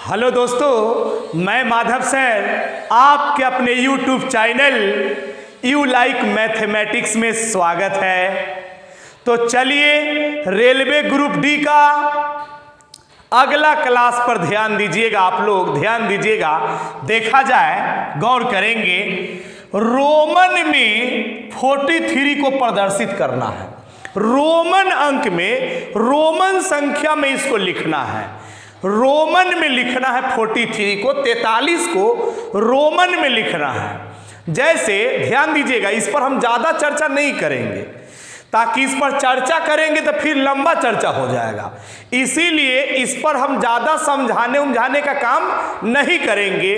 Hello दोस्तों, मैं Madhav sir आपके अपने YouTube channel you like mathematics में स्वागत है। तो चलिए रेलवे ग्रुप डी का अगला क्लास पर ध्यान दीजिएगा, आप लोग ध्यान दीजिएगा। देखा जाए, गौर करेंगे, रोमन में 43 को प्रदर्शित करना है। रोमन अंक में, रोमन संख्या में इसको लिखना है। रोमन में लिखना है 43 को, 43 को रोमन में लिखना है। जैसे ध्यान दीजिएगा, इस पर हम ज्यादा चर्चा नहीं करेंगे, ताकि इस पर चर्चा करेंगे तो फिर लंबा चर्चा हो जाएगा। इसीलिए इस पर हम ज्यादा समझाने का काम नहीं करेंगे।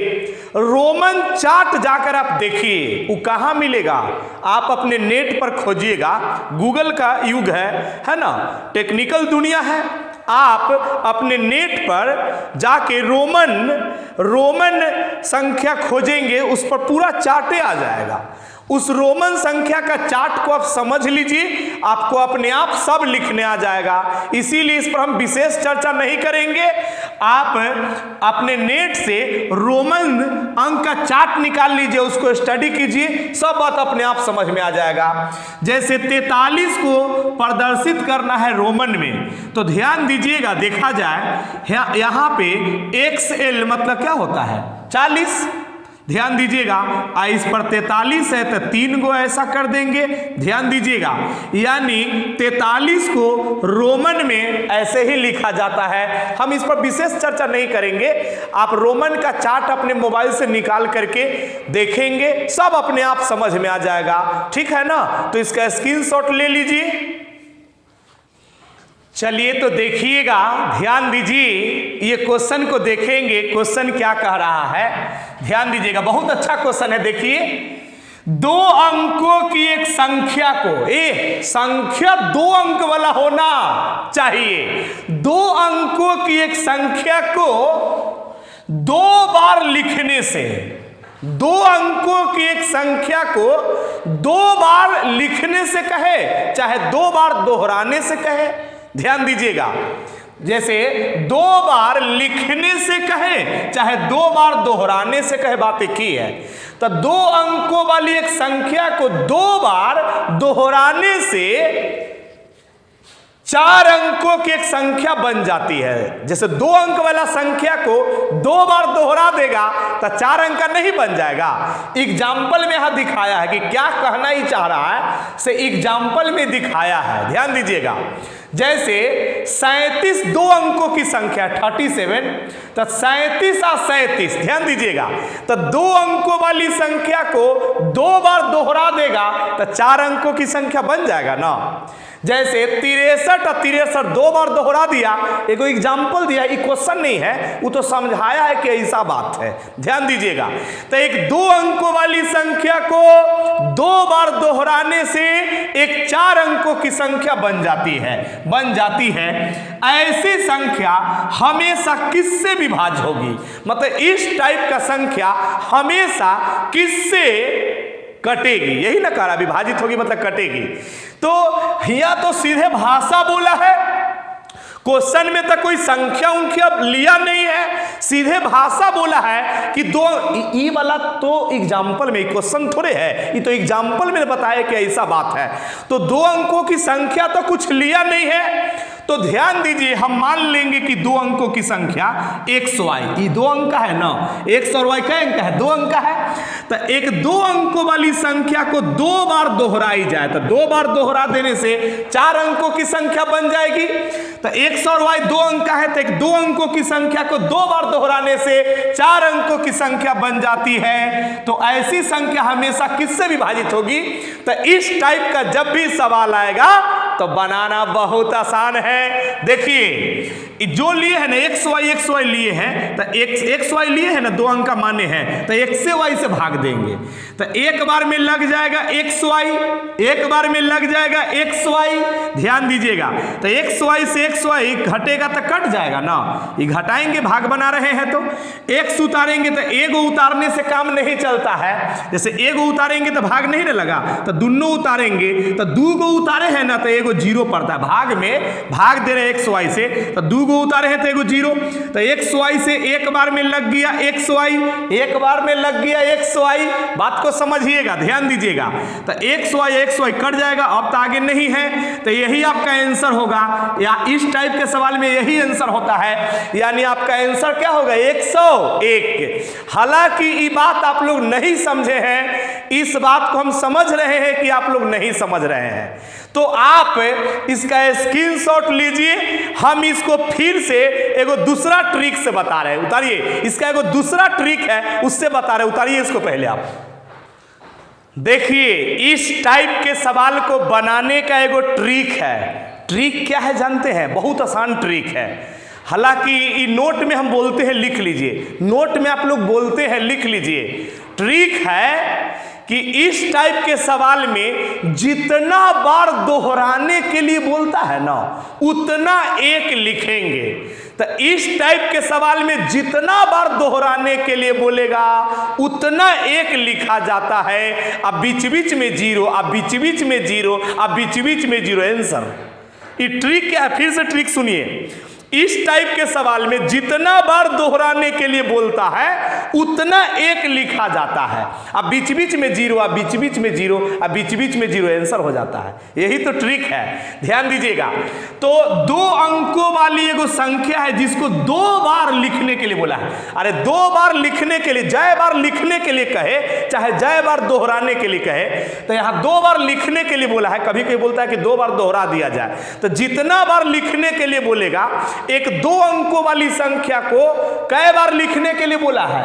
रोमन चार्ट जाकर आप देखिए, वो कहाँ मिलेगा, आप अपने नेट पर खोजिएगा। गूगल का युग है ना, टेक्निकल दुनिया है। आप अपने नेट पर जाके रोमन संख्या खोजेंगे, उस पर पूरा चार्टे आ जाएगा। उस रोमन संख्या का चार्ट को आप समझ लीजिए, आपको अपने आप सब लिखने आ जाएगा। इसीलिए इस पर हम विशेष चर्चा नहीं करेंगे। आप अपने नेट से रोमन अंक का चार्ट निकाल लीजिए, उसको स्टडी कीजिए, सब बात अपने आप समझ में आ जाएगा। जैसे 43 को प्रदर्शित करना है रोमन में, तो ध्यान दीजिएगा, देखा जाए यहाँ पे XL मतलब क्या होता है, 40। ध्यान दीजिएगा, इस पर 43 है तो 3 गो ऐसा कर देंगे। ध्यान दीजिएगा, यानी 43 को रोमन में ऐसे ही लिखा जाता है। हम इस पर विशेष चर्चा नहीं करेंगे। आप रोमन का चार्ट अपने मोबाइल से निकाल करके देखेंगे, सब अपने आप समझ में आ जाएगा। ठीक है ना, तो इसका स्क्रीनशॉट ले लीजिए। चलिए तो देखिएगा, ध्यान दीजिए, ये क्वेश्चन को देखेंगे, क्वेश्चन क्या कह रहा है, ध्यान दीजिएगा। बहुत अच्छा क्वेश्चन है। देखिए, 2 अंकों की एक संख्या को, संख्या 2 अंक वाला होना चाहिए। 2 अंकों की एक संख्या को 2 बार लिखने से, 2 अंकों की एक संख्या को 2 बार लिखने से कहे, चाहे 2 बार दोहराने से कहे। ध्यान दीजिएगा, जैसे 2 बार लिखने से कहे, चाहे 2 बार दोहराने से कहे, बात एक ही है। तो 2 अंकों वाली एक संख्या को 2 बार दोहराने से 4 अंकों की एक संख्या बन जाती है। जैसे 2 अंक वाला संख्या को 2 बार दोहरा देगा तो 4 अंक का नहीं बन जाएगा। एग्जाम्पल में यहां दिखाया है कि क्या कहना ही चाह रहा है, से एग्जाम्पल में दिखाया है। ध्यान दीजिएगा, जैसे 37 2 अंकों की संख्या 37, तो 37 और 37, ध्यान दीजिएगा, तो 2 अंकों वाली संख्या को 2 बार दोहरा देगा तो 4 अंकों की संख्या बन जाएगा ना। जैसे 63 और 63 2 बार दोहरा दिया, एक एग्जाम्पल दिया, ये क्वेश्चन नहीं है, वो तो समझाया है कि ऐसा बात है। ध्यान दीजिएगा, तो एक 2 अंकों वाली संख्या को 2 बार दोहराने से एक 4 अंकों की संख्या बन जाती है। ऐसी संख्या हमेशा किससे विभाज्य होगी, मतलब इस टाइप का संख्या हमेशा किससे कटेगी, यही ना कह रहा, विभाजित होगी मतलब कटेगी। तो यहाँ तो सीधे भाषा बोला है, क्वेश्चन में तो कोई संख्या उनख्या लिया नहीं है, सीधे भाषा बोला है कि 2। ई वाला तो एग्जाम्पल में, क्वेश्चन थोड़े है, ये तो एग्जाम्पल में बताया कि ऐसा बात है। तो 2 अंकों की संख्या तो कुछ लिया नहीं है। तो ध्यान दीजिए, हम मान लेंगे कि 2 अंकों की संख्या XY, ये 2 अंक का है ना, X और Y का अंक है, 2 अंक का है। तो एक 2 अंकों वाली संख्या को 2 बार दोहराई जाए, तो 2 बार दोहरा देने से 4 अंकों की संख्या बन जाएगी। तो X और Y 2 अंक का है, तो एक 2 अंकों की संख्या को 2 बार दोहराने से 4 अंकों की संख्या बन जाती है। तो ऐसी संख्या हमेशा किससे विभाजित होगी। तो इस टाइप का जब भी सवाल आएगा तो बनाना बहुत आसान है। देखिए, जो लिए है ना XY लिए हैं, तो XY लिए है ना, 2 अंक का माने हैं, तो X से Y से भाग देंगे, तो एक बार में लग जाएगा XY, एक बार में लग जाएगा XY। ध्यान दीजिएगा, तो XY से XY घटेगा तो कट जाएगा ना, ये घटाएंगे, भाग बना रहे हैं तो X उतारेंगे तो एगो उतारने से काम नहीं चलता है। जैसे एगो उतारेंगे तो भाग नहीं ना लगा, तो दोनों उतारेंगे, तो 2 गो उतारे हैं ना, तो एगो 0 पड़ता है। भाग में भाग दे रहे XY से, तो 2 दो गो उतारे हैं तो एगो जीरो, तो XY से एक बार में लग गया XY, एक बार में लग गया XY। बात को समझिएगा, ध्यान दीजिएगा। तो XY कट जाएगा, अब तो आगे नहीं है, तो यही आपका आंसर होगा। या इस टाइप के सवाल में यही आंसर होता है, यानी आपका आंसर क्या होगा 101। हालांकि ये बात आप लोग नहीं समझे हैं, इस बात को हम समझ रहे हैं कि आप लोग नहीं समझ रहे हैं, तो आप इसका स्क्रीनशॉट लीजिए। हम इसको फिर से एगो दूसरा ट्रिक से बता रहे हैं, उतारिए। इसका एगो दूसरा ट्रिक है, उससे बता रहे हैं, उतारिए इसको पहले आप देखिए। इस टाइप के सवाल को बनाने का एगो ट्रिक है। ट्रिक क्या है जानते हैं? बहुत आसान ट्रिक है। हालांकि नोट में हम बोलते हैं, लिख लीजिए। नोट में आप लोग बोलते हैं, लिख लीजिए। ट्रिक है कि इस टाइप के सवाल में जितना बार दोहराने के लिए बोलता है ना, उतना एक लिखेंगे। तो इस टाइप के सवाल में जितना बार दोहराने के लिए बोलेगा, उतना एक लिखा जाता है। अब बीच बीच में जीरो, अब बीच बीच में जीरो, अब बीच बीच में जीरो। आंसर ये ट्रिक क्या है? फिर से ट्रिक सुनिए। इस टाइप के सवाल में जितना बार दोहराने के लिए बोलता है, उतना एक लिखा जाता है। अब बीच बीच में जीरो, अब बीच बीच में जीरो, अब बीच बीच में जीरो। आंसर हो जाता है। यही तो ट्रिक है, ध्यान दीजिएगा। तो 2 अंकों वाली एगो संख्या है जिसको 2 बार लिखने के लिए बोला है। अरे 2 बार लिखने के लिए, जय बार लिखने के लिए कहे, चाहे जय बार दोहराने के लिए कहे, तो यहां 2 बार लिखने के लिए बोला है। कभी कभी बोलता है कि 2 बार दोहरा दिया जाए। तो जितना बार लिखने के लिए बोलेगा, एक 2 अंकों वाली संख्या को कई बार लिखने के लिए बोला है?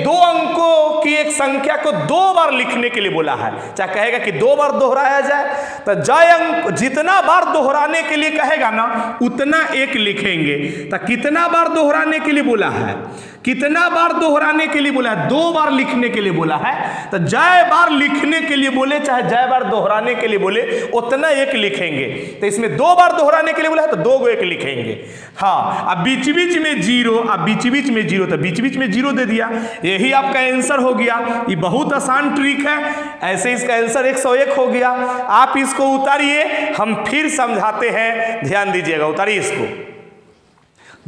2 अंकों की एक संख्या को 2 बार लिखने के लिए बोला है। चाहे कहेगा कि 2 बार दोहराया जाए, तो जय अंक जितना बार दोहराने के लिए कहेगा ना, उतना एक लिखेंगे। तो कितना बार दोहराने के लिए बोला है? कितना बार दोहराने के लिए बोला है? 2 बार लिखने के लिए बोला है। तो जय बार लिखने के लिए बोले, चाहे जय बार दोहराने के लिए बोले, उतना एक लिखेंगे। तो इसमें 2 बार दोहराने के लिए बोला है, तो 2 को एक लिखेंगे। हाँ, अब बीच बीच में जीरो, अब बीच बीच में जीरो, तो बीच बीच में जीरो दे दिया। यही आपका आंसर हो गया। ये बहुत आसान ट्रिक है। ऐसे इसका आंसर 101 हो गया। आप इसको उतारिए, हम फिर समझाते हैं। ध्यान दीजिएगा, उतारिए इसको,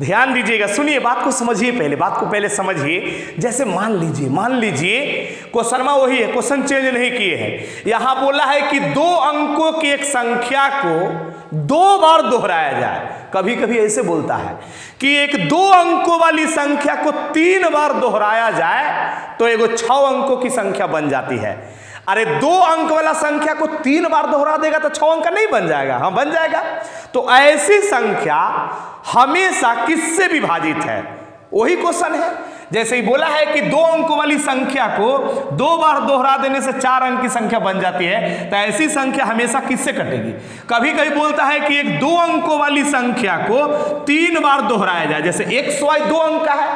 ध्यान दीजिएगा, सुनिए, बात को समझिए। पहले बात को पहले समझिए। जैसे मान लीजिए क्वेश्चन में वही है, क्वेश्चन चेंज नहीं किए हैं। यहां बोला है कि 2 अंकों की एक संख्या को 2 बार दोहराया जाए। कभी कभी ऐसे बोलता है कि एक 2 अंकों वाली संख्या को 3 बार दोहराया जाए तो एगो 6 अंकों की संख्या बन जाती है। अरे 2 अंक वाला संख्या को 3 बार दोहरा देगा तो 6 अंक नहीं बन जाएगा? हाँ, बन जाएगा। तो ऐसी संख्या हमेशा किससे विभाजित है? वही क्वेश्चन है। जैसे ही बोला है कि 2 अंकों वाली संख्या को 2 बार दोहरा देने से 4 अंक की संख्या बन जाती है, तो ऐसी संख्या हमेशा किससे कटेगी? कभी कभी बोलता है कि एक 2 अंकों वाली संख्या को 3 बार दोहराया जाए। जैसे XY 2 अंक का है,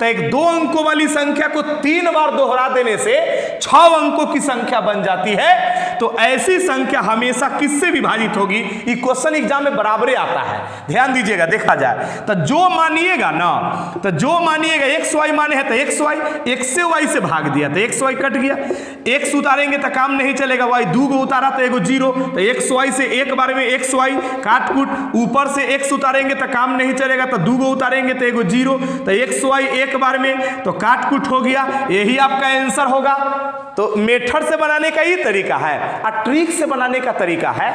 तो एक 2 अंकों वाली संख्या को 3 बार दोहरा देने से 6 अंकों की संख्या बन जाती है। तो ऐसी संख्या हमेशा किससे विभाजित होगी? ये क्वेश्चन एग्जाम में बराबरे आता है। ध्यान दीजिएगा, देखा जाए तो जो मानिएगा ना, तो जो मानिएगा XY माने है तो XY, X से Y से भाग दिया तो XY कट गया। X उतारेंगे तो काम नहीं चलेगा, Y 2 को उतारा तो एगो 0, तो XY से एक बार में XY काट कूट। ऊपर से X उतारेंगे तो काम नहीं चलेगा, तो 2 को उतारेंगे तो एगो 0, तो XY एक बार में तो काट कूट हो गया। यही आपका आंसर होगा। तो मेथड से बनाने का ये तरीका है, और ट्रिक से बनाने का तरीका है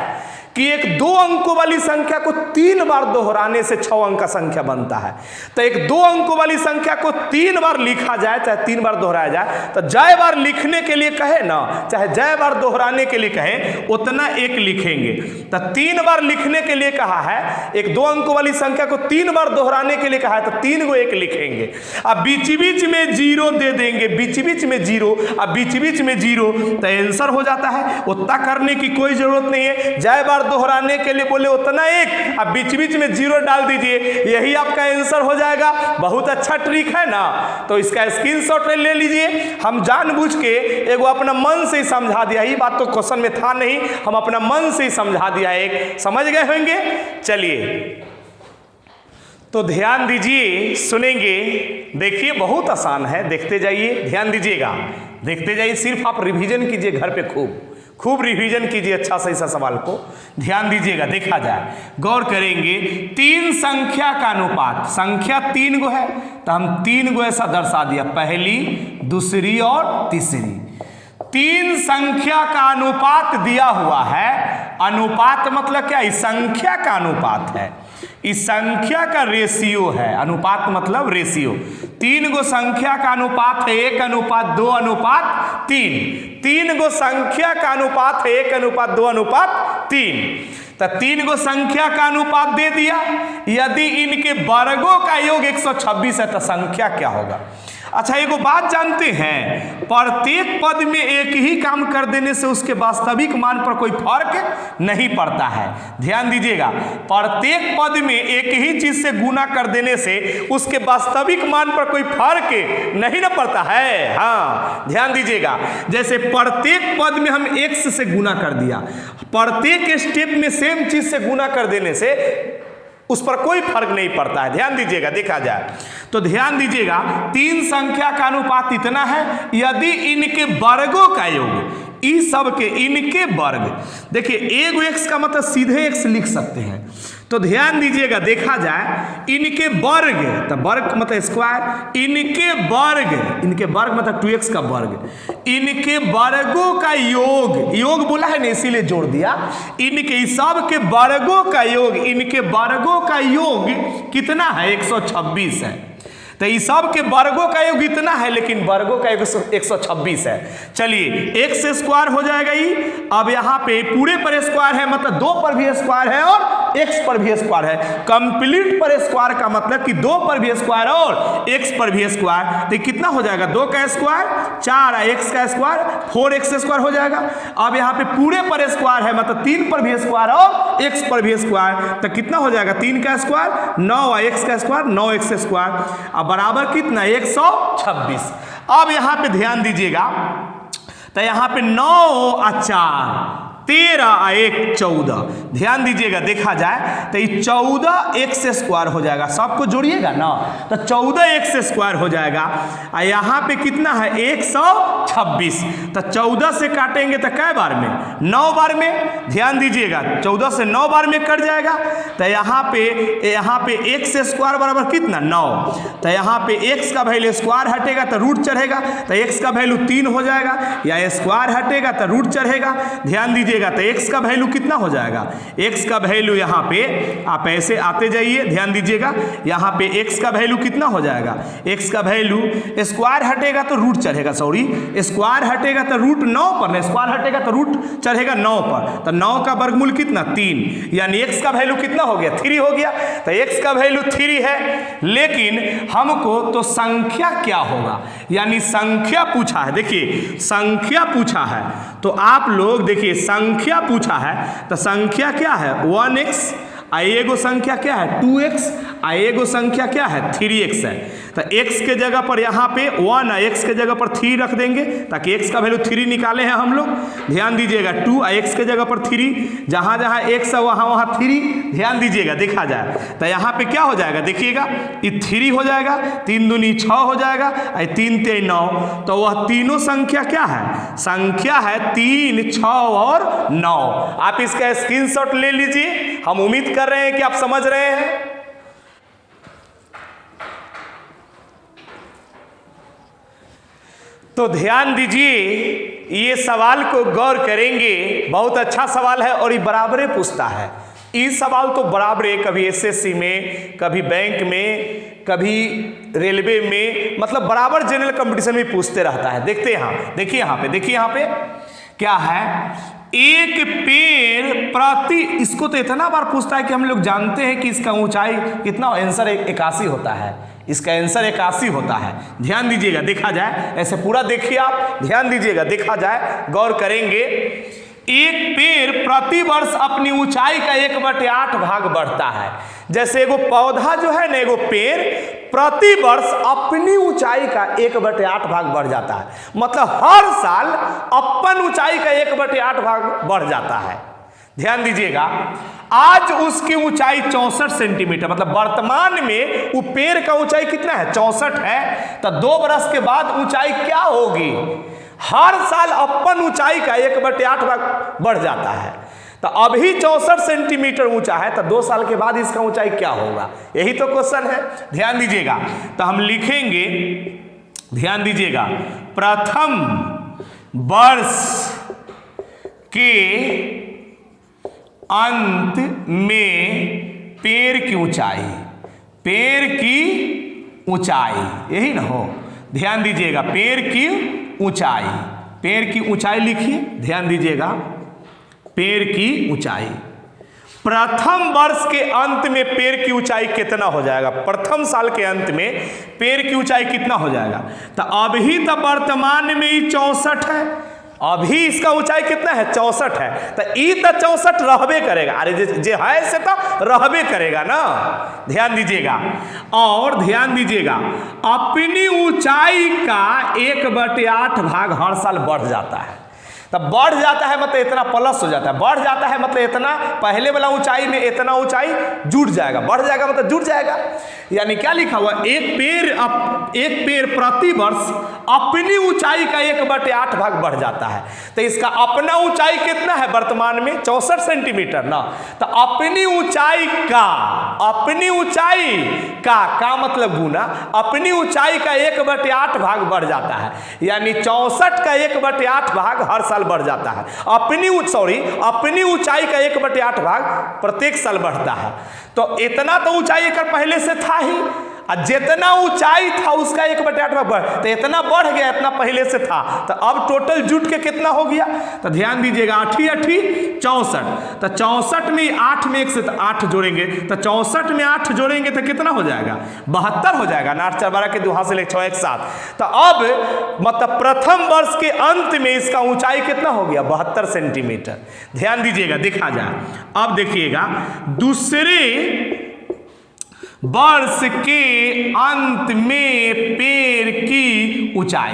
कि एक 2 अंकों वाली संख्या को 3 बार दोहराने से 6 अंक का संख्या बनता है। तो एक 2 अंकों वाली संख्या को 3 बार लिखा जाए, चाहे 3 बार दोहराया जाए, तो जय बार लिखने के लिए कहे ना, चाहे जय बार दोहराने के लिए कहे, उतना एक लिखेंगे। तो 3 बार लिखने के लिए कहा है, एक 2 अंकों वाली संख्या को 3 बार दोहराने के लिए कहा है, तो 3 को एक लिखेंगे। अब बीच बीच में 0 दे देंगे, बीच बीच में 0, अब बीच बीच में 0, तो आंसर हो जाता है। उतना करने की कोई जरूरत नहीं है। जय बार दोहराने के लिए बोले उतना एक, अब बीच बीच में 0 डाल दीजिए, यही आपका आंसर हो जाएगा। बहुत अच्छा ट्रिक है ना? तो इसका स्क्रीनशॉट ले लीजिए। हम जानबूझ के एगो अपना मन से ही समझा दिया, ये बात तो क्वेश्चन में था नहीं, हम अपना मन से ही समझा दिया। एक समझ गए होंगे। चलिए, तो ध्यान दीजिए, सुनेंगे। देखिए, बहुत आसान है, देखते जाइए, ध्यान दीजिएगा, देखते जाइए। सिर्फ आप रिवीजन कीजिए घर पे, खूब खूब रिवीजन कीजिए अच्छा से इस सवाल को, ध्यान दीजिएगा। देखा जाए, गौर करेंगे, 3 संख्या का अनुपात, संख्या 3 गो है तो हम 3 गो ऐसा दर्शा दिया, पहली, दूसरी और तीसरी। 3 संख्या का अनुपात दिया हुआ है। अनुपात मतलब क्या? इस संख्या का अनुपात है, इस संख्या का रेशियो है। अनुपात मतलब रेशियो। 3 गो संख्या का अनुपात है 1:2:3। 3 गो संख्या का अनुपात है 1:2:3। तो 3 गो संख्या का अनुपात दे दिया। यदि इनके वर्गों का योग 126 है तो संख्या क्या होगा? अच्छा, एक बात जानते हैं, प्रत्येक पद में एक ही काम कर देने से उसके वास्तविक मान पर कोई फर्क नहीं पड़ता है। ध्यान दीजिएगा, प्रत्येक पद में एक ही चीज से गुना कर देने से उसके वास्तविक मान पर कोई फर्क नहीं ना पड़ता है। हाँ, ध्यान दीजिएगा, जैसे प्रत्येक पद में हम x से गुना कर दिया, प्रत्येक स्टेप में सेम चीज से गुना कर देने से उस पर कोई फर्क नहीं पड़ता है। ध्यान दीजिएगा, देखा जाए तो ध्यान दीजिएगा, 3 संख्या का अनुपात इतना है, यदि इनके वर्गों का योग, इस सब के इनके वर्ग, देखिए एगो x का मतलब सीधे x लिख सकते हैं। तो ध्यान दीजिएगा, देखा जाए, इनके वर्ग, तो वर्ग मतलब स्क्वायर, इनके वर्ग मतलब 2x का वर्ग, इनके वर्गों का योग, योग बोला है ना इसीलिए जोड़ दिया, इनके सब के वर्गों का योग, इनके वर्गों का योग कितना है? 126 है। तो इस सब के वर्गों का योग इतना है, लेकिन वर्गों का योग 126 है। चलिए, x स्क्वायर हो जाएगा ये। अब यहाँ पे पूरे पर स्क्वायर है, मतलब 2 पर भी स्क्वायर है और x पर भी स्क्वायर है। कंप्लीट पर स्क्वायर का मतलब कि 2 पर भी स्क्वायर और x पर भी स्क्वायर। तो कितना हो जाएगा? 2 का स्क्वायर 4, x का स्क्वायर 4x स्क्वायर हो जाएगा। अब यहाँ पे पूरे पर स्क्वायर है, मतलब 3 पर भी स्क्वायर और x पर भी स्क्वायर। तो कितना हो जाएगा? 3 का स्क्वायर 9, x का स्क्वायर 9x स्क्वायर, बराबर कितना? 126। अब यहां पे ध्यान दीजिएगा, तो यहां पे 9 और 4 13 और 1 14। ध्यान दीजिएगा, देखा जाए तो ये 14x स्क्वायर हो जाएगा। सबको जोड़िएगा ना, तो 14x स्क्वायर हो जाएगा। और यहाँ पे कितना है? 126। तो 14 से काटेंगे तो कै बार में? 9 बार में। ध्यान दीजिएगा, 14 से 9 बार में कट जाएगा। तो यहाँ पे x स्क्वायर बराबर कितना? 9। तो यहाँ पे x का वैल्यू स्क्वायर हटेगा तो रूट चढ़ेगा, तो x का वैल्यू 3 हो जाएगा, या स्क्वायर हटेगा तो रूट चढ़ेगा। ध्यान दीजिएगा, तो x का वैल्यू कितना हो जाएगा? x का वैल्यू यहाँ पे आप ऐसे आते जाइए, ध्यान दीजिएगा, यहाँ पे x का वैल्यू कितना हो जाएगा? x का वैल्यू स्क्वायर हटेगा तो रूट चढ़ेगा, सॉरी स्क्वायर हटेगा तो रूट 9 पर, स्क्वायर हटेगा तो रूट चढ़ेगा 9 पर। तो 9 का वर्गमूल कितना? 3, यानी x का वैल्यू कितना हो गया? 3 हो गया। तो x का वैल्यू 3 है, लेकिन हमको तो संख्या क्या होगा, यानी संख्या पूछा है। देखिए, संख्या पूछा है तो आप लोग देखिए, संख्या पूछा है तो संख्या क्या है? 1x, एगो संख्या क्या है? 2x, एगो संख्या क्या है? 3x है। तो x के जगह पर यहाँ पे 1 है, x के जगह पर 3 रख देंगे ताकि x का वैल्यू 3 निकाले हैं हम लोग। ध्यान दीजिएगा, 2 x के जगह पर 3, जहाँ जहाँ x है वहाँ 3। ध्यान दीजिएगा, देखा जाए तो यहाँ पे क्या हो जाएगा? देखिएगा, ये 3 हो जाएगा, 3 दूनी 6 हो जाएगा, 3 3 9। तो वह तीनों संख्या क्या है? संख्या है 3, 6 और 9। आप इसका स्क्रीनशॉट ले लीजिए, हम उम्मीद कर रहे हैं कि आप समझ रहे हैं। तो ध्यान दीजिए, ये सवाल को गौर करेंगे, बहुत अच्छा सवाल है और ये बराबरे पूछता है। ये सवाल तो बराबरे कभी एसएससी में, कभी बैंक में, कभी रेलवे में, मतलब बराबर जनरल कंपटीशन में पूछते रहता है। देखते हैं यहाँ, देखिए यहाँ पे, देखिए यहाँ पे क्या है? एक पेड़ प्रति, इसको तो इतना बार पूछता है कि हम लोग जानते हैं कि इसका ऊंचाई कितना, आंसर 81 होता है। इसका आंसर 81 होता है। ध्यान दीजिएगा, देखा जाए, ऐसे पूरा देखिए आप, ध्यान दीजिएगा, देखा जाए, गौर करेंगे। एक पेड़ प्रति वर्ष अपनी ऊंचाई का 1/8 भाग बढ़ता है। जैसे एगो पौधा जो है ना, एगो पेड़ प्रति वर्ष अपनी ऊंचाई का 1/8 भाग बढ़ जाता है, मतलब हर साल अपन ऊंचाई का 1/8 भाग बढ़ जाता है। ध्यान दीजिएगा, आज उसकी ऊंचाई 64 सेंटीमीटर, मतलब वर्तमान में वो पेड़ का ऊंचाई कितना है? 64 है। तो 2 बरस के बाद ऊंचाई क्या होगी? हर साल अपन ऊंचाई का 1/8 भाग बढ़ जाता है। तो अभी 64 सेंटीमीटर ऊंचा है, तो 2 साल के बाद इसका ऊंचाई क्या होगा, यही तो क्वेश्चन है। ध्यान दीजिएगा, तो हम लिखेंगे, ध्यान दीजिएगा, प्रथम वर्ष के अंत में पेड़ की ऊंचाई, पेड़ की ऊंचाई, यही ना हो। ध्यान दीजिएगा, पेड़ की ऊंचाई, पेड़ की ऊंचाई लिखिए, ध्यान दीजिएगा, पेड़ की ऊंचाई। प्रथम वर्ष के अंत में पेड़ की ऊंचाई कितना हो जाएगा, प्रथम साल के अंत में पेड़ की ऊंचाई कितना हो जाएगा। तो अभी तो वर्तमान में ही 64 है, अभी इसका ऊंचाई कितना है, 64 है। तो ई तो 64 रहबे करेगा, अरे जे है से तो रहबे करेगा ना। ध्यान दीजिएगा, और ध्यान दीजिएगा, अपनी ऊंचाई का 1/8 भाग हर साल बढ़ जाता है। तब बढ़ जाता है मतलब इतना प्लस हो जाता है, बढ़ जाता है मतलब इतना पहले वाला ऊंचाई में इतना ऊंचाई जुड़ जाएगा, बढ़ जाएगा मतलब जुड़ जाएगा। यानी क्या लिखा हुआ, एक पेड़ प्रति वर्ष अपनी ऊंचाई का 1/8 भाग बढ़ जाता है। तो इसका अपना ऊंचाई कितना है वर्तमान में, 64 सेंटीमीटर ना। तो अपनी ऊंचाई का मतलब गुना, अपनी ऊंचाई का 1/8 भाग बढ़ जाता है। यानी 64 का 1/8 भाग हर साल बढ़ जाता है। अपनी ऊंचाई का 1/8 भाग प्रत्येक साल बढ़ता है। तो इतना तो ऊंचाई का पहले से था ही, और जितना ऊंचाई था उसका 1/8 भाग बढ़, तो इतना बढ़ गया, इतना पहले से था। तो अब टोटल जुट के कितना हो गया, तो ध्यान दीजिएगा, 8 64। तो 64 में 8 में 1 से 8 जोड़ेंगे, तो 64 में 8 जोड़ेंगे तो कितना हो जाएगा, 72 हो जाएगा ना। 8 4 12 के 2 हाथ से 6 1 7। तो अब मतलब प्रथम वर्ष के अंत में इसका ऊंचाई कितना हो गया, 72 सेंटीमीटर। ध्यान दीजिएगा, देखा जाए, अब देखिएगा, दूसरे वर्ष के अंत में पेड़ की ऊंचाई,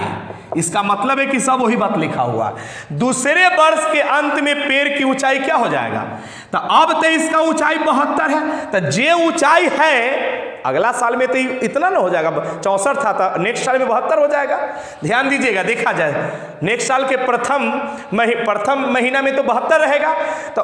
इसका मतलब है कि सब वही बात लिखा हुआ है। दूसरे वर्ष के अंत में पेड़ की ऊंचाई क्या हो जाएगा, तो अब तो इसका ऊंचाई 72 है। तो जे ऊंचाई है अगला साल में तो इतना ना हो जाएगा, 64 था तो नेक्स्ट साल में 72 हो जाएगा। ध्यान दीजिएगा, देखा जाए, नेक्स्ट साल के प्रथम महीना में तो 72 रहेगा। तो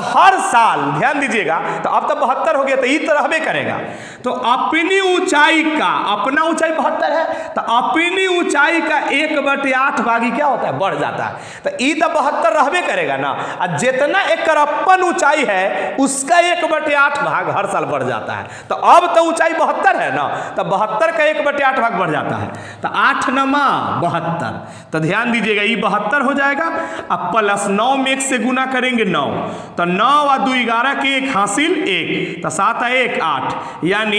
हर साल ध्यान दीजिएगा, तो अब तो 72 हो गया, तो ये तो रहबे करेगा। तो अपनी ऊंचाई का, अपना ऊंचाई 72 है, तो अपनी ऊंचाई का 1/8 भागी क्या होता है, बढ़ जाता है। तो ये तो 72 रहबे करेगा ना, और जितना एक अपन ऊंचाई है उसका 1/8 भाग हर साल बढ़ जाता है। तो अब तो ऊंचाई 72 है ना, तो 72 का 1/8 भाग बढ़ जाता है। तो 8 9 72। तो ध्यान दीजिएगा, ये 72 हो जाएगा। अब प्लस 9 में 1 से गुना करेंगे 9, तो 9 और 2 11 के 1 हासिल 1, तो 7 1 8। यानी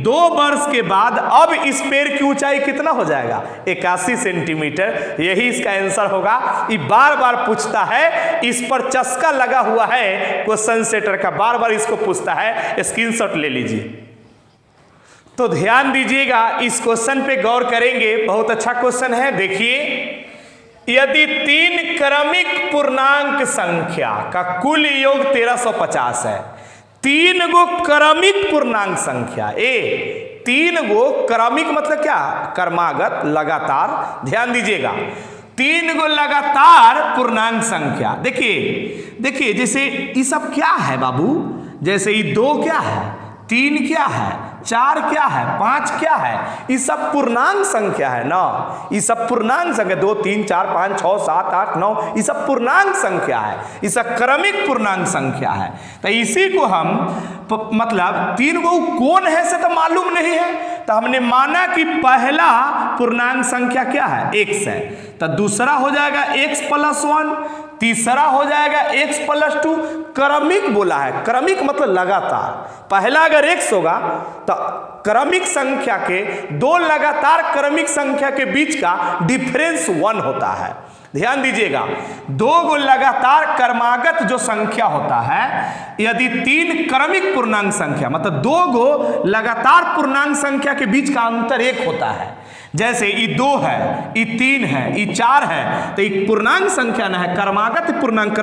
2 वर्ष के बाद अब इस पेड़ की ऊंचाई कितना हो जाएगा, 81 सेंटीमीटर। यही इसका आंसर होगा। ये बार बार पूछता है, इस पर चस्का लगा हुआ है क्वेश्चन सेटर का, बार बार इसको पूछता है, स्क्रीनशॉट ले लीजिए। तो ध्यान दीजिएगा, इस क्वेश्चन पे गौर करेंगे, बहुत अच्छा क्वेश्चन है। देखिए, यदि 3 क्रमिक पूर्णांक संख्या का कुल योग 1350 है, 3 गो क्रमिक पूर्णांक संख्या, 3 गो क्रमिक मतलब क्या, क्रमागत, लगातार। ध्यान दीजिएगा, 3 गो लगातार पूर्णांक संख्या। देखिए जैसे ये सब क्या है बाबू, जैसे ये 2 क्या है, 3 क्या है, 4 क्या है, 5 क्या है, ये सब पूर्णांक संख्या है ना। ये सब पूर्णांक संख्या, 2 3 4 5 6 7 8 9, ये सब पूर्णांक संख्या है, ये सब क्रमिक पूर्णांक संख्या है। तो इसी को हम मतलब 3 गो कौन है से तो मालूम नहीं है, तो हमने माना कि पहला पूर्णांक संख्या क्या है, x है। तो दूसरा हो जाएगा x + 1, तीसरा हो जाएगा x + 2। क्रमिक बोला है, क्रमिक मतलब लगातार। पहला अगर x होगा तो क्रमिक संख्या के 2 लगातार क्रमिक संख्या के बीच का डिफरेंस 1 होता है। ध्यान दीजिएगा, 2 गो लगातार क्रमागत जो संख्या होता है, यदि 3 क्रमिक पूर्णांक संख्या मतलब 2 गो लगातार पूर्णांक संख्या के बीच का अंतर 1 होता है। जैसे ये 2 है, ये 3 है, ये 4 है, तो एक पूर्णांक संख्या ना है, क्रमागत पूर्णांक,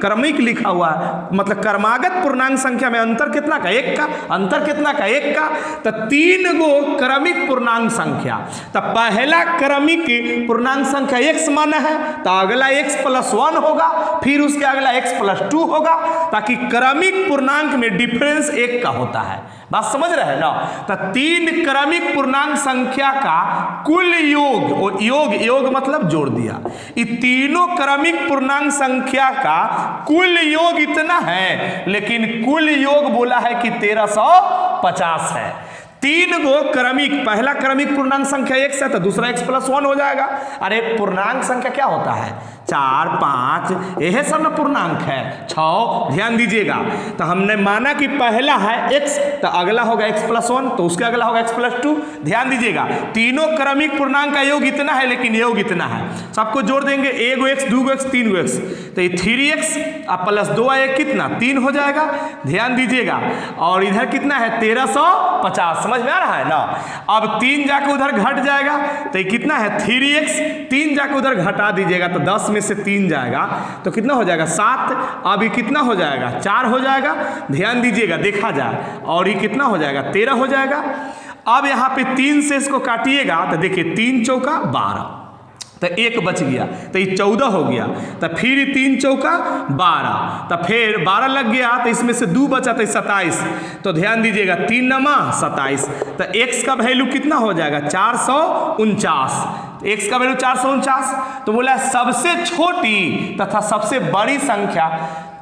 क्रमिक लिखा हुआ है, मतलब क्रमागत पूर्णांक संख्या में अंतर कितना का? 1 का। अंतर कितना का? 1 का। तो 3 गो क्रमिक पूर्णांक संख्या, तो पहला क्रमिक पूर्णांक संख्या x माना है, तो अगला x + 1 होगा, फिर उसके अगला x + 2 होगा, ताकि क्रमिक पूर्णांक में डिफरेंस 1 का होता है। बात समझ रहे हैं ना? तो 3 क्रमिक पूर्णांक संख्या का कुल योग, योग मतलब जोड़ दिया, ये तीनों क्रमिक पूर्णांक संख्या का कुल योग इतना है, लेकिन कुल योग बोला है कि 1350 है। 3 गो क्रमिक, पहला क्रमिक पूर्णांक संख्या x है, तो दूसरा x + 1 हो जाएगा। अरे पूर्णांक संख्या क्या होता है? 4, 5, यह सब ना पूर्णांक है। 6, ध्यान दीजिएगा, तो हमने माना कि पहला है x, तो अगला होगा x + 1, तो उसके अगला होगा x + 2। ध्यान दीजिएगा, तीनों क्रमिक पूर्णांक का योग इतना है, लेकिन योग इतना है। सबको जोड़ देंगे, 1 गो x, 2 गो x, 3 गो x, तो ये 3x + 2 1 कितना? 3 हो जाएगा। ध्यान दीजिएगा, और इधर कितना है? 1350। समझ में आ रहा है ना? अब 3 जाकर उधर घट जाएगा, तो ये कितना है? 3x, 3 जाकर उधर घटा दीजिएगा, तो 10 में से 3 जाएगा, तो कितना हो जाएगा? 7। अब ये कितना हो जाएगा? 4 हो जाएगा। ध्यान दीजिएगा, देखा जाए, और ये कितना हो जाएगा? 13 हो जाएगा। अब यहाँ पे 3 से इसको काटिएगा, तो देखिए 3 चौका 12, तो 1 बच गया, तो ये 14 हो गया, तो फिर 3 चौका 12, तो फिर 12 लग गया, तो इसमें से 2 बचा, तो 27। तो ध्यान दीजिएगा, 3 नमा 27, तो x का वैल्यू कितना हो जाएगा? 449। x का वैल्यू 449। तो बोला सबसे छोटी तथा सबसे बड़ी संख्या,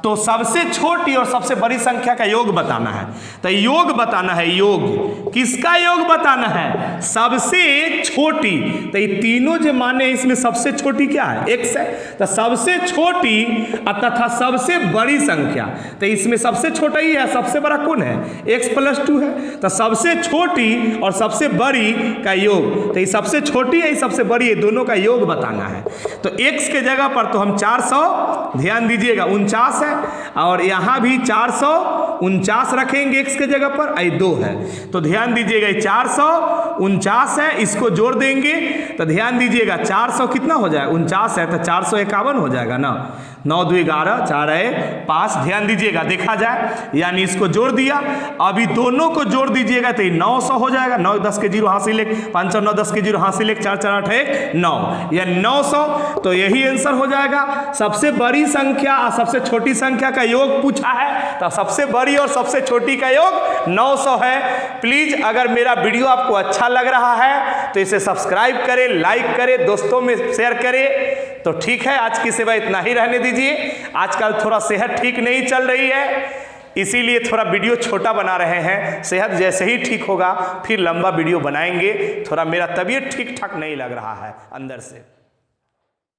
तो सबसे छोटी और सबसे बड़ी संख्या का योग बताना है। तो योग बताना है, योग किसका योग बताना है? सबसे छोटी। तो ये तीनों जो माने, इसमें सबसे छोटी क्या है? x है। तो सबसे छोटी तथा सबसे बड़ी संख्या, तो इसमें सबसे छोटा ही है, सबसे बड़ा कौन है? x + 2 है। तो सबसे छोटी और सबसे बड़ी का योग, तो ये सबसे छोटी है, सबसे बड़ी है, दोनों का योग बताना है। तो x के जगह पर तो हम 400, ध्यान दीजिएगा, 49 है, और यहाँ भी 449 रखेंगे x के जगह पर, आई 2 है। तो ध्यान दीजिएगा, 449 है, इसको जोड़ देंगे, तो ध्यान दीजिएगा 400 कितना हो जाएगा? 49 है, तो 451 हो जाएगा ना। 9 2 11, 4 है 5। ध्यान दीजिएगा, देखा जाए, यानी इसको जोड़ दिया, अभी दोनों को जोड़ दीजिएगा, तो 900 हो जाएगा। 9 10 के 0 हासिल 1, 5 9 10 के 0 हासिल 1, 4 4 8 1 9, या 900। तो यही आंसर हो जाएगा। सबसे बड़ी संख्या और सबसे छोटी संख्या का योग पूछा है, तो सबसे बड़ी और सबसे छोटी का योग 900 है। प्लीज अगर मेरा वीडियो आपको अच्छा लग रहा है तो इसे सब्सक्राइब करें, लाइक करें, दोस्तों में शेयर करें। तो ठीक है, आज की सेवा इतना ही रहने दीजिए। आजकल थोड़ा सेहत ठीक नहीं चल रही है, इसीलिए थोड़ा वीडियो छोटा बना रहे हैं। सेहत जैसे ही ठीक होगा फिर लंबा वीडियो बनाएंगे। थोड़ा मेरा तबीयत ठीक ठाक नहीं लग रहा है अंदर से।